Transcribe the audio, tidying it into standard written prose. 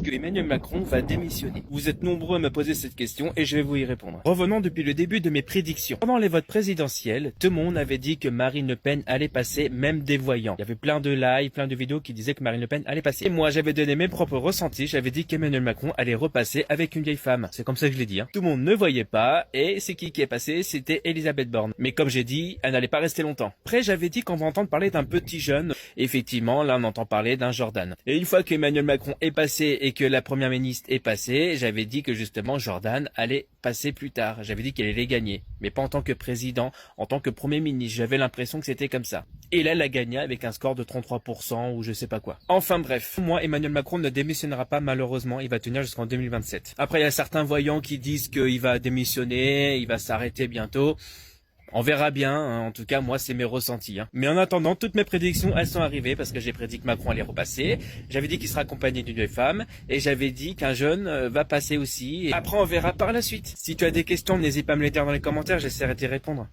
que Emmanuel Macron va démissionner? Vous êtes nombreux à me poser cette question et je vais vous y répondre. Revenons depuis le début de mes prédictions. Pendant les votes présidentiels, tout le monde avait dit que Marine Le Pen allait passer, même des voyants. Il y avait plein de lives, plein de vidéos qui disaient que Marine Le Pen allait passer. Et moi, j'avais donné mes propres ressentis, j'avais dit qu'Emmanuel Macron allait repasser avec une vieille femme. C'est comme ça que je l'ai dit. Tout le monde ne voyait pas et c'est qui est passé? C'était Elisabeth Borne. Mais comme j'ai dit, elle n'allait pas rester longtemps. Après, j'avais dit qu'on va entendre parler d'un petit jeune. Effectivement, là, on entend parler d'un Jordan. Et une fois qu'Emmanuel Macron est passé et que la première ministre est passée, j'avais dit que justement Jordan allait passer plus tard. J'avais dit qu'elle allait gagner. Mais pas en tant que président, en tant que premier ministre. J'avais l'impression que c'était comme ça. Et là, elle a gagné avec un score de 33% ou je sais pas quoi. Enfin bref, moi, Emmanuel Macron ne démissionnera pas malheureusement. Il va tenir jusqu'en 2027. Après, il y a certains voyants qui disent qu'il va démissionner, il va s'arrêter bientôt. On verra bien, hein. En tout cas, moi, c'est mes ressentis. Mais en attendant, toutes mes prédictions, elles sont arrivées parce que j'ai prédit que Macron allait repasser. J'avais dit qu'il sera accompagné d'une vieille femme et j'avais dit qu'un jeune va passer aussi. Et après, on verra par la suite. Si tu as des questions, n'hésite pas à me les dire dans les commentaires, j'essaierai d'y répondre.